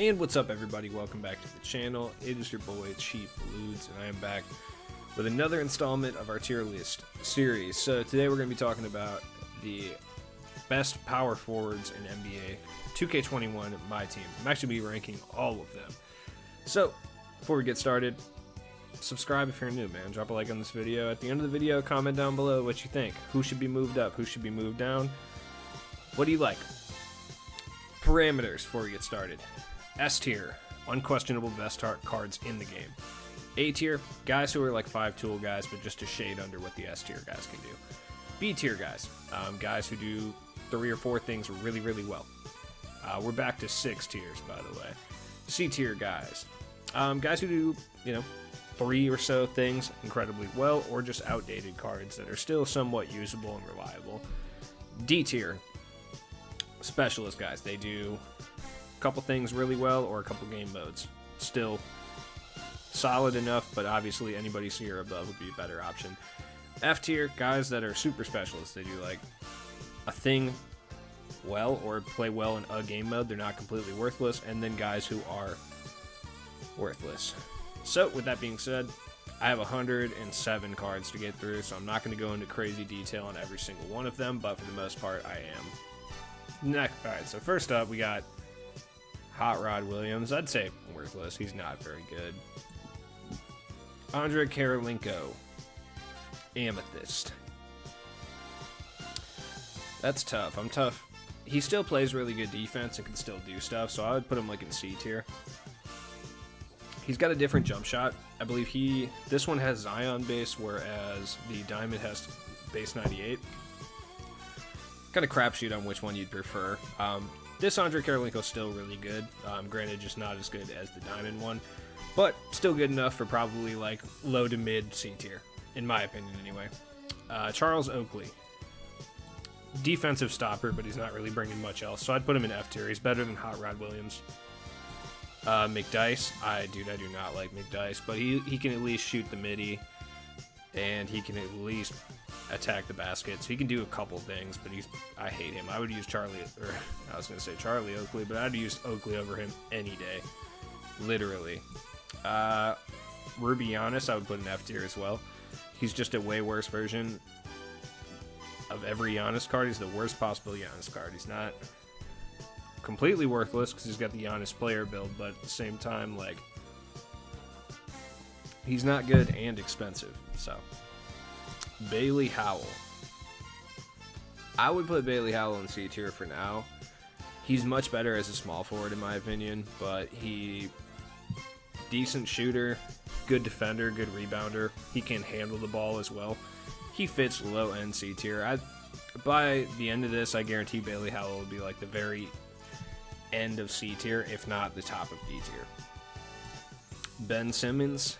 And what's up, everybody? Welcome back to the channel. It is your boy Chief Ludes, and I am back with another installment of our tier list series. So today we're going to be talking about the best power forwards in NBA 2K21, my team. I'm actually be ranking all of them. So before we get started, subscribe if you're new, man. Drop a like on this video. At the end of the video, comment down below what you think. Who should be moved up? Who should be moved down? What do you like? Parameters before we get started. S tier, unquestionable best cards in the game. A tier, guys who are like 5-tool guys, but just a shade under what the S tier guys can do. B tier guys, guys who do 3 or 4 things really, really well. We're back to 6 tiers, by the way. C tier guys, guys who do, 3 or so things incredibly well, or just outdated cards that are still somewhat usable and reliable. D tier, specialist guys. They do a couple things really well or a couple game modes. Still solid enough, but obviously anybody C or above would be a better option. F tier, guys that are super specialists. They do like a thing well or play well in a game mode. They're not completely worthless. And then guys who are worthless. So with that being said, I have 107 cards to get through, so I'm not going to go into crazy detail on every single one of them, but for the most part I am. Alright, so first up we got Hot Rod Williams. I'd say worthless. He's not very good. Karolinko. Amethyst. That's tough. I'm tough. He still plays really good defense and can still do stuff, so I would put him like in C tier. He's got a different jump shot. I believe this one has Zion base, whereas the Diamond has base 98. Kind of crapshoot on which one you'd prefer. This Karolinko is still really good. Granted, just not as good as the Diamond one, but still good enough for probably like low to mid C tier, in my opinion anyway. Charles Oakley. Defensive stopper, but he's not really bringing much else, so I'd put him in F tier. He's better than Hot Rod Williams. McDice. I do not like McDice, but he can at least shoot the midi, and he can at least attack the basket, so he can do a couple things, but I hate him. I would use Charlie Oakley, but I'd use Oakley over him any day. Literally. Giannis, I would put in F tier as well. He's just a way worse version of every Giannis card. He's the worst possible Giannis card. He's not completely worthless because he's got the Giannis player build, but at the same time, like, he's not good and expensive. So Bailey Howell. I would put Bailey Howell in C tier for now. He's much better as a small forward in my opinion, but decent shooter, good defender, good rebounder. He can handle the ball as well. He fits low end C tier. By the end of this, I guarantee Bailey Howell will be like the very end of C tier, if not the top of D tier. Ben Simmons,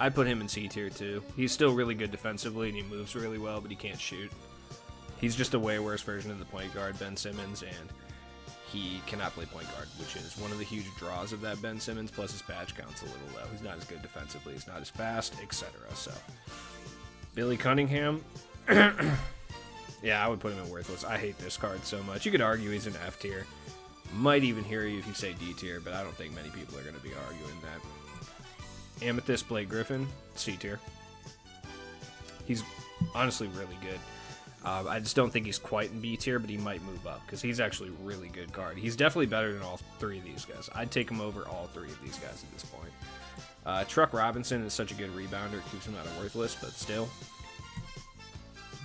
I put him in C tier too. He's still really good defensively and he moves really well, but he can't shoot. He's just a way worse version of the point guard, Ben Simmons, and he cannot play point guard, which is one of the huge draws of that Ben Simmons, plus his badge count's a little low. He's not as good defensively, he's not as fast, etc. So Billy Cunningham, yeah, I would put him in worthless. I hate this card so much. You could argue he's in F tier. Might even hear you if you say D tier, but I don't think many people are going to be arguing that. Amethyst Blake Griffin, C tier. He's honestly really good. I just don't think he's quite in B tier, but he might move up because he's actually a really good card. He's definitely better than all 3 of these guys. I'd take him over all 3 of these guys at this point. Truck Robinson is such a good rebounder. It keeps him out of worthless, but still.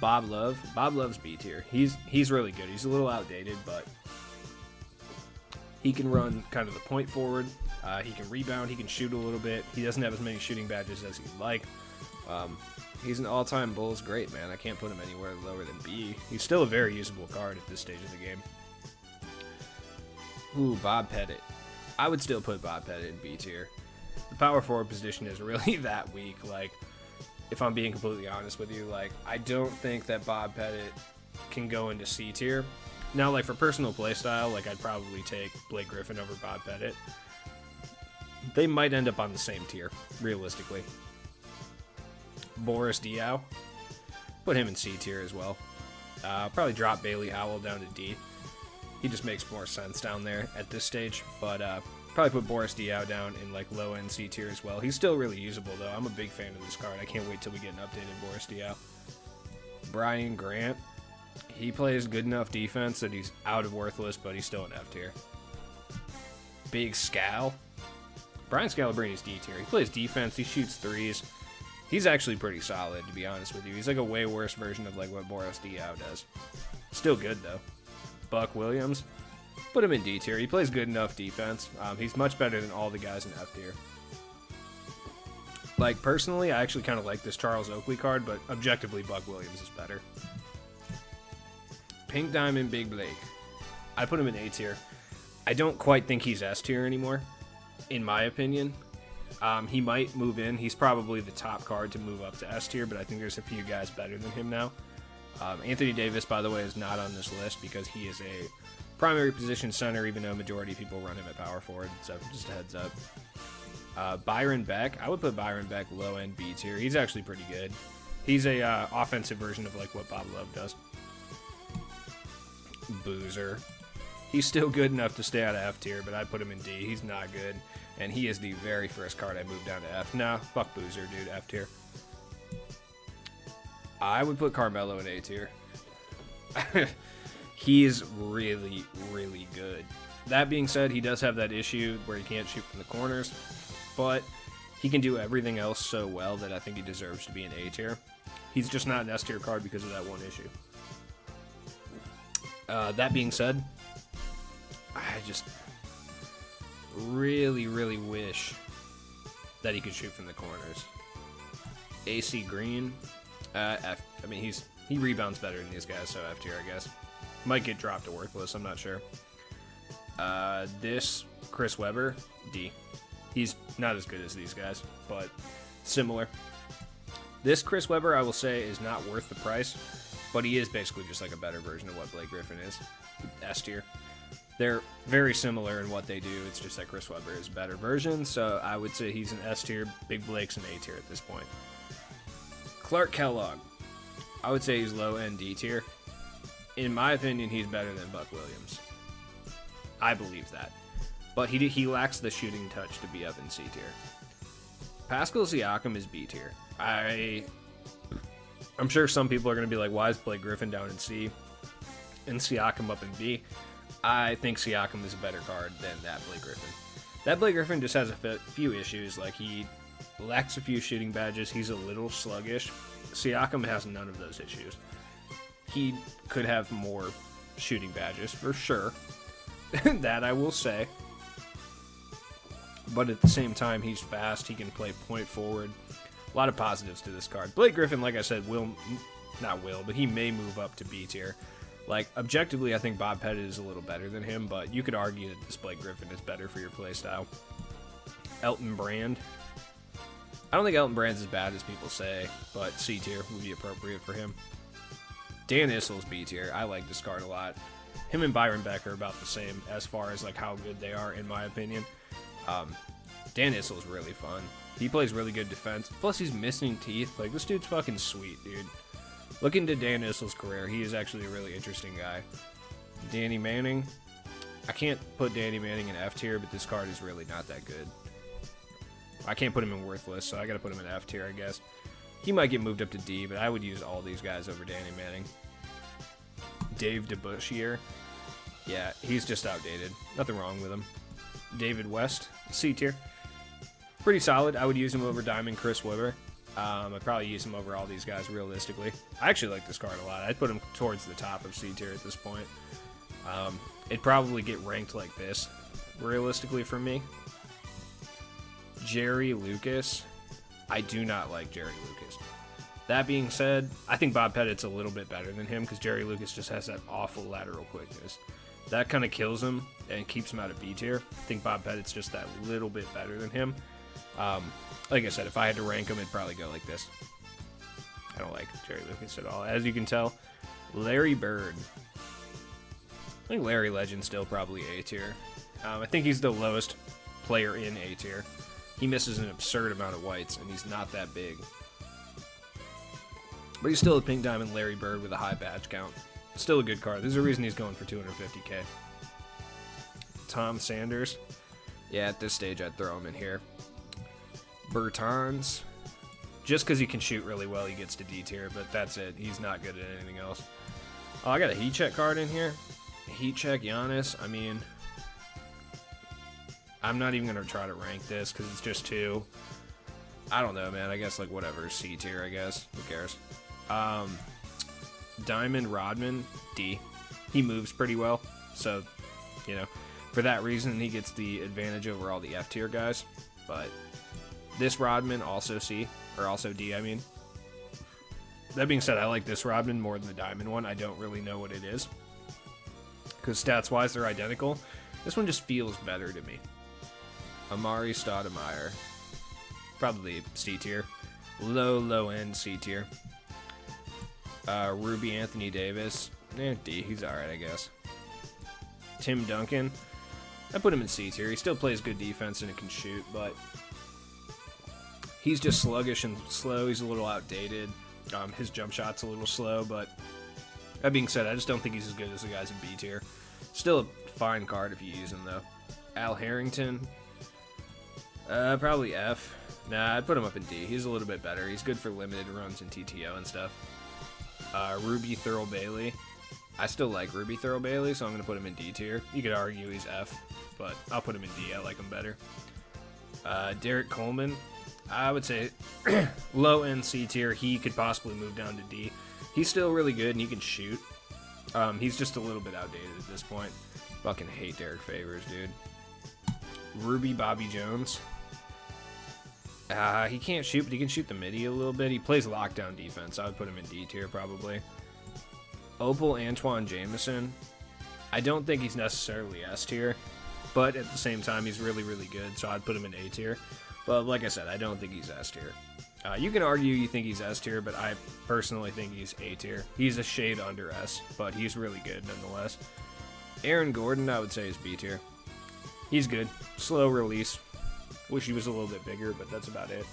Bob Love. Bob Love's B tier. He's really good. He's a little outdated, but he can run kind of the point forward. He can rebound. He can shoot a little bit. He doesn't have as many shooting badges as he'd like. He's an all-time Bulls great, man. I can't put him anywhere lower than B. He's still a very usable card at this stage of the game. Ooh, Bob Pettit. I would still put Bob Pettit in B tier. The power forward position is really that weak. Like, if I'm being completely honest with you, like, I don't think that Bob Pettit can go into C tier. Now, like, for personal playstyle, like, I'd probably take Blake Griffin over Bob Pettit. They might end up on the same tier, realistically. Boris Diaw. Put him in C tier as well. Probably drop Bailey Howell down to D. He just makes more sense down there at this stage. But Probably put Boris Diaw down in like low end C tier as well. He's still really usable though. I'm a big fan of this card. I can't wait till we get an updated Boris Diaw. Brian Grant. He plays good enough defense that he's out of worthless, but he's still an F tier. Big Scal. Brian Scalabrini's D tier. He plays defense. He shoots threes. He's actually pretty solid, to be honest with you. He's like a way worse version of like what Boris Diaw does. Still good though. Buck Williams. Put him in D tier. He plays good enough defense. He's much better than all the guys in F tier. Like, personally, I actually kind of like this Charles Oakley card, but objectively, Buck Williams is better. Pink Diamond Big Blake. I put him in A tier. I don't quite think he's S tier anymore, in my opinion. He might move in. He's probably the top card to move up to S tier, but I think there's a few guys better than him now. Anthony Davis, by the way, is not on this list because he is a primary position center, even though a majority of people run him at power forward, so just a heads up. Byron Beck. I would put Byron Beck low-end B tier. He's actually pretty good. He's a offensive version of like what Bob Love does. Boozer. He's still good enough to stay out of F tier, but I'd put him in D. He's not good, and he is the very first card I moved down to F. Nah, fuck Boozer, dude. F tier. I would put Carmelo in A tier. He is really, really good. That being said, he does have that issue where he can't shoot from the corners, but he can do everything else so well that I think he deserves to be an A tier. He's just not an S tier card because of that one issue. That being said, I just really, really wish that he could shoot from the corners. AC Green, F. I mean, he rebounds better than these guys, so F tier, I guess. Might get dropped to worthless, I'm not sure. This Chris Webber, D. He's not as good as these guys, but similar. This Chris Webber, I will say, is not worth the price, but he is basically just like a better version of what Blake Griffin is. S tier. They're very similar in what they do. It's just that Chris Webber is a better version, so I would say he's an S tier. Big Blake's an A tier at this point. Clark Kellogg. I would say he's low-end D tier. In my opinion, he's better than Buck Williams. I believe that. But he lacks the shooting touch to be up in C tier. Pascal Siakam is B tier. I'm sure some people are going to be like, why is Blake Griffin down in C and Siakam up in B? I think Siakam is a better card than that Blake Griffin. That Blake Griffin just has a few issues. Like, he lacks a few shooting badges. He's a little sluggish. Siakam has none of those issues. He could have more shooting badges, for sure. That I will say. But at the same time, he's fast. He can play point forward. A lot of positives to this card. Blake Griffin, like I said, but he may move up to B tier. Like, objectively, I think Bob Pettit is a little better than him, but you could argue that this Blake Griffin is better for your playstyle. Elton Brand. I don't think Elton Brand's as bad as people say, but C tier would be appropriate for him. Dan Issel's B tier. I like this card a lot. Him and Byron Beck are about the same as far as like how good they are, in my opinion. Dan Issel's really fun. He plays really good defense. Plus, he's missing teeth. Like, this dude's fucking sweet, dude. Look into Dan Issel's career. He is actually a really interesting guy. Danny Manning. I can't put Danny Manning in F tier, but this card is really not that good. I can't put him in worthless, so I gotta put him in F tier, I guess. He might get moved up to D, but I would use all these guys over Danny Manning. Dave DeBusschere. Yeah, he's just outdated. Nothing wrong with him. David West, C tier. Pretty solid. I would use him over Diamond Chris Webber. I'd probably use him over all these guys realistically. I actually like this card a lot. I'd put him towards the top of C tier at this point. It'd probably get ranked like this, realistically, for me. Jerry Lucas. I do not like Jerry Lucas. That being said, I think Bob Pettit's a little bit better than him because Jerry Lucas just has that awful lateral quickness. That kind of kills him and keeps him out of B tier. I think Bob Pettit's just that little bit better than him. Like I said, if I had to rank him, it'd probably go like this. I don't like Jerry Lucas at all. As you can tell, Larry Bird. I think Larry Legend's still probably A tier. I think he's the lowest player in A tier. He misses an absurd amount of whites, and he's not that big. But he's still a pink diamond Larry Bird with a high badge count. Still a good card. There's a reason he's going for 250k. Tom Sanders. Yeah, at this stage, I'd throw him in here. Bertans. Just because he can shoot really well, he gets to D tier, but that's it. He's not good at anything else. Oh, I got a heat check card in here. Heat check Giannis. I mean, I'm not even going to try to rank this because it's just two. I don't know, man. I guess, like, whatever. C tier, I guess. Who cares? Diamond Rodman, D. He moves pretty well, so, you know, for that reason, he gets the advantage over all the F tier guys. But this Rodman, also C, or also D, I mean. That being said, I like this Rodman more than the Diamond one. I don't really know what it is, because stats-wise, they're identical. This one just feels better to me. Amari Stoudemire, probably C tier. Low end C tier. Ruby Anthony Davis, D, he's alright, I guess. Tim Duncan, I put him in C tier. He still plays good defense and it can shoot, but he's just sluggish and slow. He's a little outdated. His jump shot's a little slow, but that being said, I just don't think he's as good as the guys in B tier. Still a fine card if you use him, though. Al Harrington, probably F. Nah, I'd put him up in D. He's a little bit better. He's good for limited runs and TTO and stuff. Ruby Thurl Bailey. I still like Ruby Thurl Bailey, so I'm going to put him in D tier. You could argue he's F, but I'll put him in D. I like him better. Derek Coleman. I would say low end C tier. He could possibly move down to D. He's still really good and he can shoot. He's just a little bit outdated at this point. Fucking hate Derek Favors, dude. Ruby Bobby Jones. He can't shoot, but he can shoot the midi a little bit. He plays lockdown defense. I would put him in D tier probably. Opal Antoine Jameson. I don't think he's necessarily S tier, but at the same time, he's really, really good, so I'd put him in A tier. But like I said, I don't think he's S tier. You can argue you think he's S tier, but I personally think he's A tier. He's a shade under S, but he's really good nonetheless. Aaron Gordon, I would say, is B tier. He's good. Slow release. Wish he was a little bit bigger, but that's about it.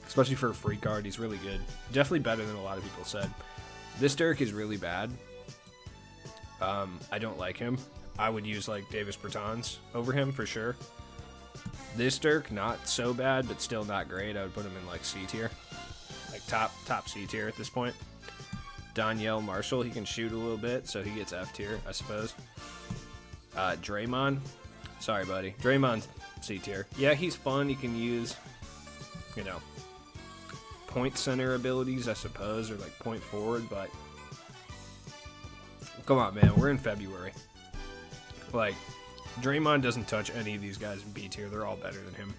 Especially for a free card, he's really good. Definitely better than a lot of people said. This Dirk is really bad. I don't like him. I would use, like, Davis Bertans over him for sure. This Dirk, not so bad, but still not great. I would put him in, like, C tier. Like, top C tier at this point. Danielle Marshall, he can shoot a little bit, so he gets F tier, I suppose. Draymond. Sorry, buddy. Draymond's C tier. Yeah, he's fun. He can use, you know, point center abilities, I suppose, or, like, point forward, but come on, man. We're in February. Like, Draymond doesn't touch any of these guys in B tier. They're all better than him.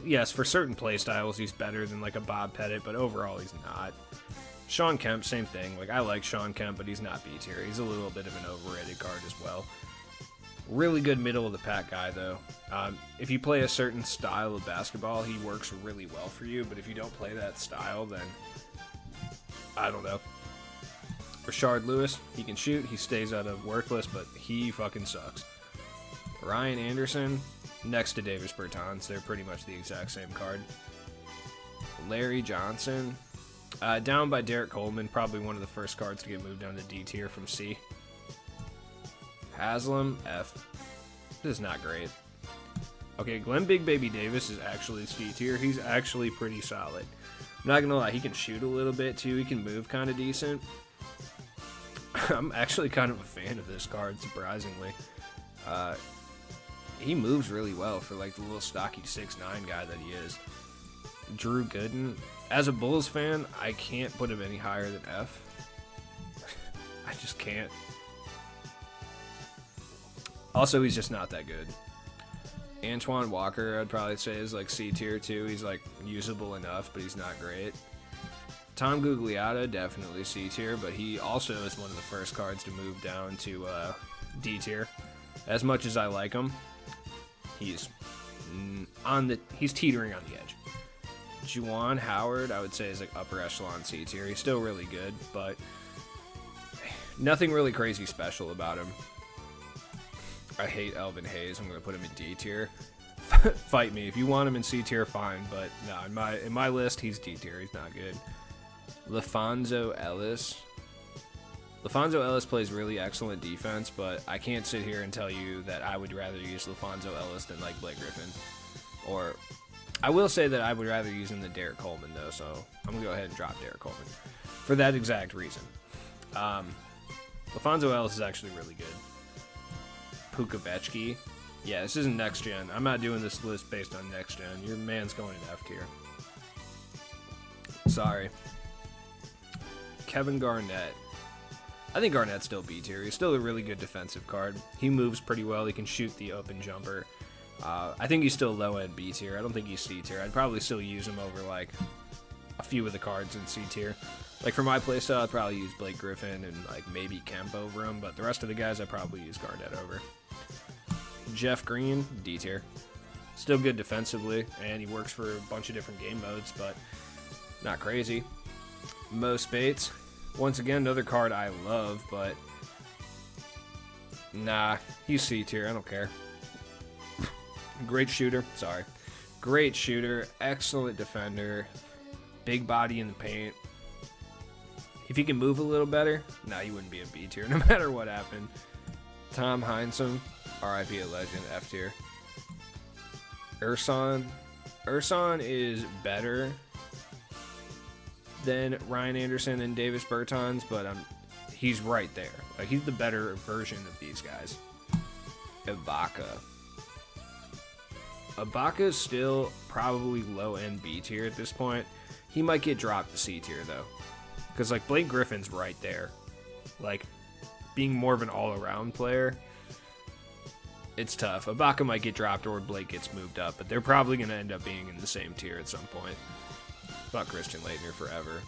Yes, for certain play styles, he's better than, like, a Bob Pettit, but overall, he's not. Sean Kemp, same thing. Like, I like Sean Kemp, but he's not B tier. He's a little bit of an overrated card as well. Really good middle-of-the-pack guy, though. If you play a certain style of basketball, he works really well for you, but if you don't play that style, then I don't know. Rashard Lewis, he can shoot, he stays out of worthless, but he fucking sucks. Ryan Anderson, next to Davis Bertans, they're pretty much the exact same card. Larry Johnson, down by Derek Coleman, probably one of the first cards to get moved down to D tier from C. Haslam, F. This is not great. Okay, Glenn Big Baby Davis is actually C tier. He's actually pretty solid. I'm not gonna lie, he can shoot a little bit too. He can move kind of decent. I'm actually kind of a fan of this card, surprisingly. He moves really well for, like, the little stocky 6'9" guy that he is. Drew Gooden. As a Bulls fan, I can't put him any higher than F. I just can't. Also, he's just not that good. Antoine Walker, I'd probably say, is, like, C tier too. He's, like, usable enough, but he's not great. Tom Gugliotta, definitely C tier, but he also is one of the first cards to move down to D tier. As much as I like him, he's teetering on the edge. Juwon Howard, I would say, is like upper echelon C tier. He's still really good, but nothing really crazy special about him. I hate Elvin Hayes. I'm going to put him in D tier. Fight me. If you want him in C tier, fine, but no, in my list, he's D tier. He's not good. Lefonzo Ellis. Lefonzo Ellis plays really excellent defense, but I can't sit here and tell you that I would rather use Lefonzo Ellis than like Blake Griffin. Or I will say that I would rather use him than Derek Coleman, though, so I'm going to go ahead and drop Derek Coleman for that exact reason. Lefonzo Ellis is actually really good. Pukavechki. Yeah, this isn't next gen. I'm not doing this list based on next gen. Your man's going in F tier. Sorry. Kevin Garnett. I think Garnett's still B tier. He's still a really good defensive card. He moves pretty well. He can shoot the open jumper. I think he's still low end B tier. I don't think he's C tier. I'd probably still use him over like a few of the cards in C tier. Like for my playstyle, I'd probably use Blake Griffin and like maybe Kemp over him, but the rest of the guys I'd probably use Garnett over. Jeff Green, D tier. Still good defensively, and he works for a bunch of different game modes, but not crazy. Mo Spates. Once again, another card I love, but nah, he's C tier. I don't care. Great shooter. Sorry. Great shooter. Excellent defender. Big body in the paint. If he can move a little better, nah, he wouldn't be a B tier no matter what happened. Tom Hindson, RIP a legend, F tier. Ersan is better than Ryan Anderson and Davis Bertans, but he's right there. Like, he's the better version of these guys. Ibaka is still probably low-end B tier at this point. He might get dropped to C tier, though. Because, like, Blake Griffin's right there. Like, being more of an all-around player, it's tough. Ibaka might get dropped or Blake gets moved up, but they're probably going to end up being in the same tier at some point. Fuck Christian Laettner forever.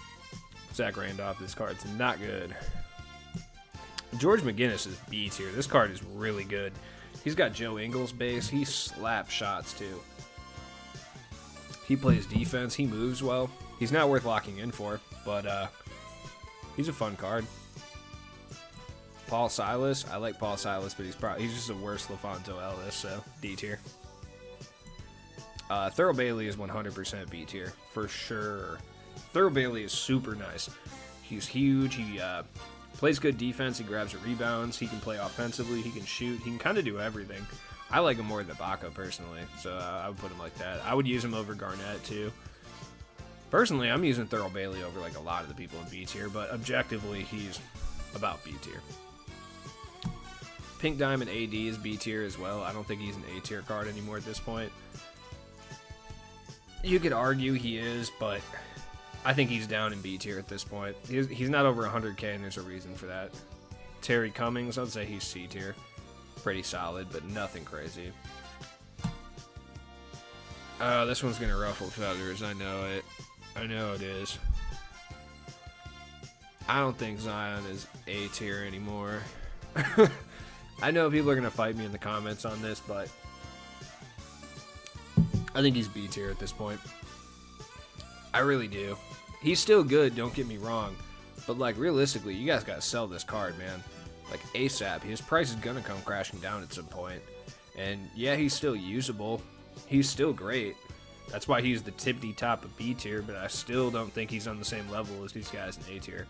Zach Randolph, this card's not good. George McGinnis is B tier. This card is really good. He's got Joe Ingles base. He slaps shots too. He plays defense. He moves well. He's not worth locking in for, but he's a fun card. Paul Silas. I like Paul Silas, but he's just a worse Lefonzo Ellis, so D tier. Thurl Bailey is 100% B tier, for sure. Thurl Bailey is super nice. He's huge. He plays good defense. He grabs rebounds. He can play offensively. He can shoot. He can kind of do everything. I like him more than Ibaka, personally, so I would put him like that. I would use him over Garnett, too. Personally, I'm using Thurl Bailey over like a lot of the people in B tier, but objectively, he's about B tier. Pink Diamond AD is B tier as well. I don't think he's an A tier card anymore at this point. You could argue he is, but I think he's down in B tier at this point. He's not over 100k, and there's a reason for that. Terry Cummings, I'd say he's C tier. Pretty solid, but nothing crazy. This one's going to ruffle feathers. I know it. I know it is. I don't think Zion is A tier anymore. I know people are going to fight me in the comments on this, but I think he's B tier at this point. I really do. He's still good, don't get me wrong. But, like, realistically, you guys got to sell this card, man. Like, ASAP. His price is going to come crashing down at some point. And, yeah, he's still usable. He's still great. That's why he's the tippity top of B tier, but I still don't think he's on the same level as these guys in A tier.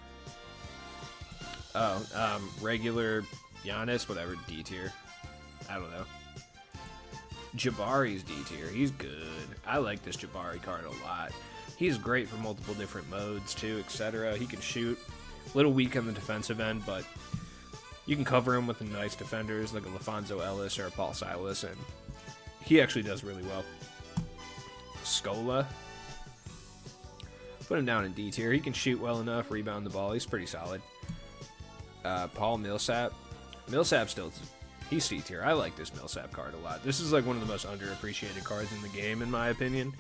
Regular Giannis, whatever, D tier. I don't know. Jabari's D tier. He's good. I like this Jabari card a lot. He's great for multiple different modes, too, etc. He can shoot. A little weak on the defensive end, but you can cover him with the nice defenders like a Lefonzo Ellis or a Paul Silas, and he actually does really well. Scola. Put him down in D tier. He can shoot well enough, rebound the ball. He's pretty solid. Paul Millsap. Millsap still, he's C tier. I like this Millsap card a lot. This is like one of the most underappreciated cards in the game, in my opinion.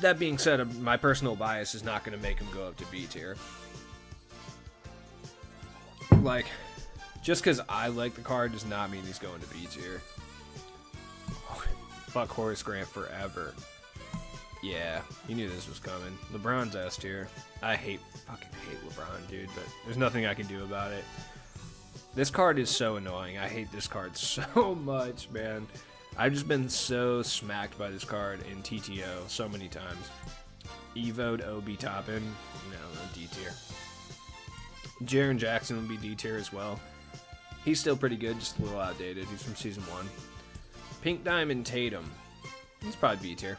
That being said, my personal bias is not going to make him go up to B tier. Like, just because I like the card does not mean he's going to B tier. Fuck Horace Grant forever. Yeah, you knew this was coming. LeBron's S tier. I fucking hate LeBron, dude, but there's nothing I can do about it. This card is so annoying. I hate this card so much, man. I've just been so smacked by this card in TTO so many times. Evo'd Obi Toppin. No, D tier. Jaren Jackson would be D tier as well. He's still pretty good, just a little outdated. He's from season 1. Pink Diamond Tatum. He's probably B tier.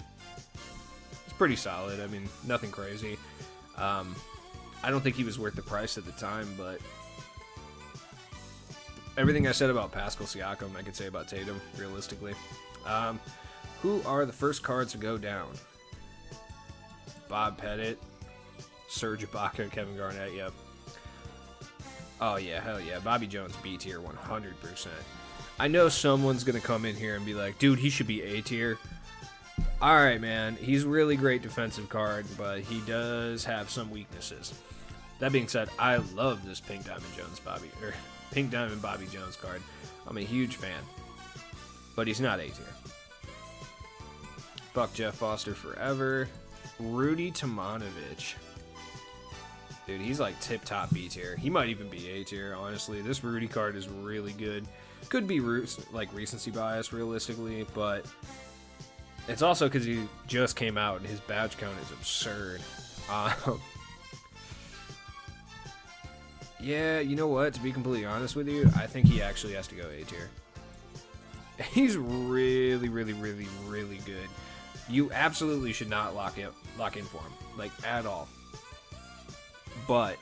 He's pretty solid. I mean, nothing crazy. I don't think he was worth the price at the time, but everything I said about Pascal Siakam, I could say about Tatum, realistically. Who are the first cards to go down? Bob Pettit, Serge Ibaka, Kevin Garnett, yep. Oh, yeah, hell yeah. Bobby Jones, B tier, 100%. I know someone's going to come in here and be like, dude, he should be A tier. All right, man. He's a really great defensive card, but he does have some weaknesses. That being said, I love this Pink Diamond Bobby Jones card. I'm a huge fan. But he's not A tier. Fuck Jeff Foster forever. Rudy Tamanovich. Dude, he's like tip-top B tier. He might even be A tier, honestly. This Rudy card is really good. Could be like recency bias, realistically, but it's also because he just came out and his badge count is absurd. Yeah, you know what? To be completely honest with you, I think he actually has to go A tier. He's really, really, really, really good. You absolutely should not lock in for him, like, at all. But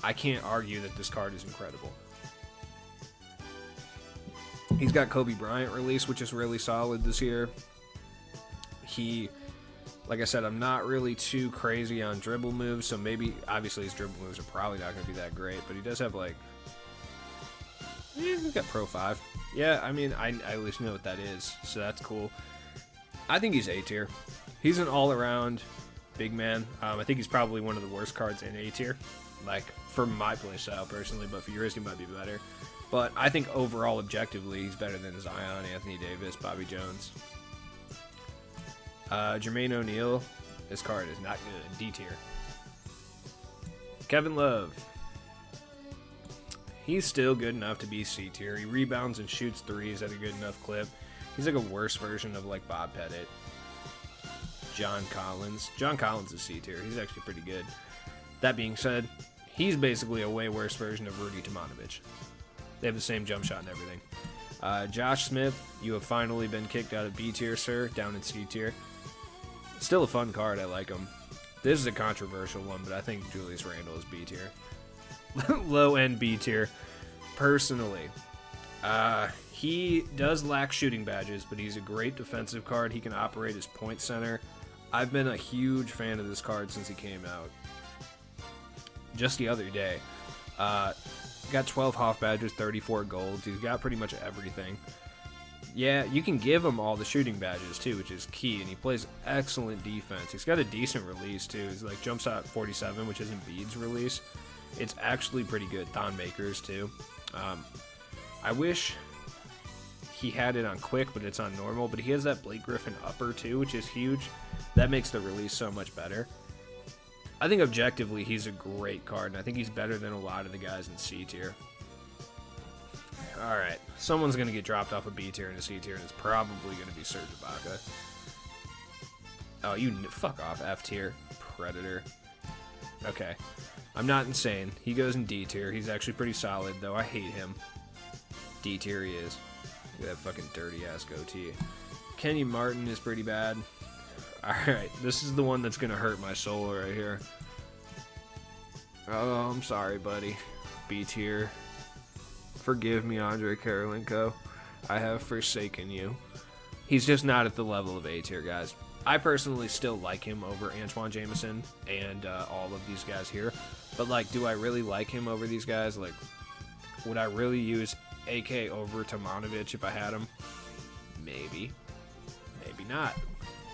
I can't argue that this card is incredible. He's got Kobe Bryant release, which is really solid this year. Like I said, I'm not really too crazy on dribble moves, so maybe, obviously his dribble moves are probably not going to be that great, but he does have, like, he's got Pro 5. Yeah, I mean, I at least know what that is, so that's cool. I think he's A tier. He's an all-around big man. I think he's probably one of the worst cards in A tier, like, for my playstyle personally, but for yours he might be better. But I think overall, objectively, he's better than Zion, Anthony Davis, Bobby Jones. Jermaine O'Neal, this card is not good. D tier. Kevin Love. He's still good enough to be C tier. He rebounds and shoots threes at a good enough clip. He's like a worse version of like Bob Pettit. John Collins. John Collins is C tier. He's actually pretty good. That being said, he's basically a way worse version of Rudy Tamanovich. They have the same jump shot and everything. Josh Smith, you have finally been kicked out of B tier, sir. Down in C tier. Still a fun card. I like him. This is a controversial one, but I think Julius Randle is B tier. Low end B tier. Personally. He does lack shooting badges, but he's a great defensive card. He can operate as point center. I've been a huge fan of this card since he came out. Just the other day. Got 12 Hoff badges, 34 golds. He's got pretty much everything. Yeah, you can give him all the shooting badges too, which is key, and he plays excellent defense. He's got a decent release too. He's like jumps out 47, which isn't Embiid's release. It's actually pretty good. Thon Maker's too. I wish he had it on quick, but it's on normal. But he has that Blake Griffin upper too, which is huge. That makes the release so much better. I think objectively he's a great card, and I think he's better than a lot of the guys in C tier. Alright, someone's going to get dropped off a B tier and a C tier, and it's probably going to be Serge Ibaka. Oh, you fuck off, F tier. Predator. Okay. I'm not insane. He goes in D tier. He's actually pretty solid, though. I hate him. D tier he is. Look at that fucking dirty-ass goatee. Kenny Martin is pretty bad. Alright, this is the one that's going to hurt my soul right here. Oh, I'm sorry, buddy. B tier. Forgive me, Andre Karolinko. I have forsaken you. He's just not at the level of A tier, guys. I personally still like him over Antoine Jameson and all of these guys here. But, like, do I really like him over these guys? Like, would I really use AK over Tamanovich if I had him? Maybe. Maybe not.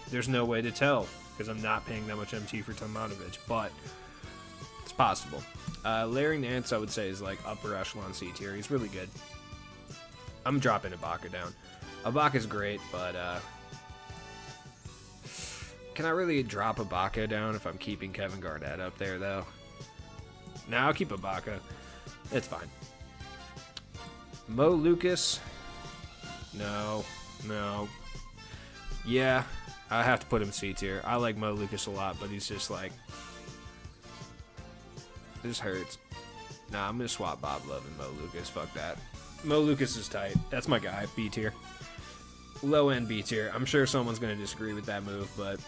There's no way to tell because I'm not paying that much MT for Tamanovich, but it's possible. Larry Nance, I would say, is like upper echelon C tier. He's really good. I'm dropping Ibaka down. Ibaka's great, but can I really drop Ibaka down if I'm keeping Kevin Garnett up there, though? No, I'll keep Ibaka. It's fine. Mo Lucas. No. Yeah, I have to put him C tier. I like Mo Lucas a lot, but he's just like... This hurts. Nah, I'm gonna swap Bob Love and Mo Lucas. Fuck that. Mo Lucas is tight. That's my guy. B tier. Low end B tier. I'm sure someone's gonna disagree with that move, but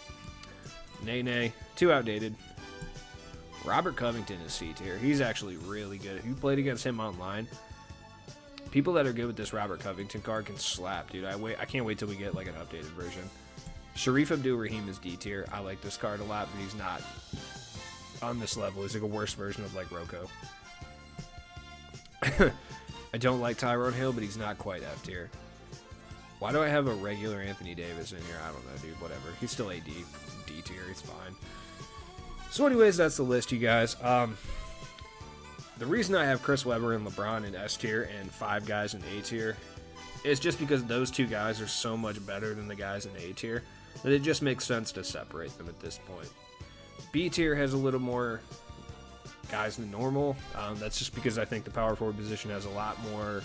nay. Too outdated. Robert Covington is C tier. He's actually really good. If you played against him online, people that are good with this Robert Covington card can slap, dude. I can't wait till we get like an updated version. Sharif Abdul-Rahim is D tier. I like this card a lot, but he's not on this level. He's like a worse version of like Rocco. I don't like Tyrone Hill, but he's not quite F tier. Why do I have a regular Anthony Davis in here? I don't know, dude. Whatever. He's still AD. D tier. He's fine. So anyways, that's the list, you guys. The reason I have Chris Webber and LeBron in S tier and 5 guys in A tier is just because those 2 guys are so much better than the guys in A tier that it just makes sense to separate them at this point. B tier has a little more guys than normal. That's just because I think the power forward position has a lot more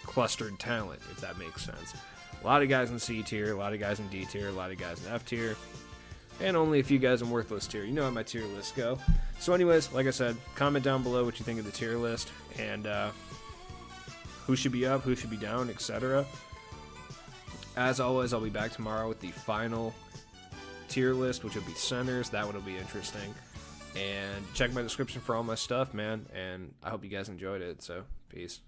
clustered talent, if that makes sense. A lot of guys in C tier, a lot of guys in D tier, a lot of guys in F tier, and only a few guys in worthless tier. You know how my tier lists go. So anyways, like I said, comment down below what you think of the tier list, and who should be up, who should be down, etc. As always, I'll be back tomorrow with the final tier list, which will be centers. That one will be interesting. And check my description for all my stuff, man. And I hope you guys enjoyed it. So, peace.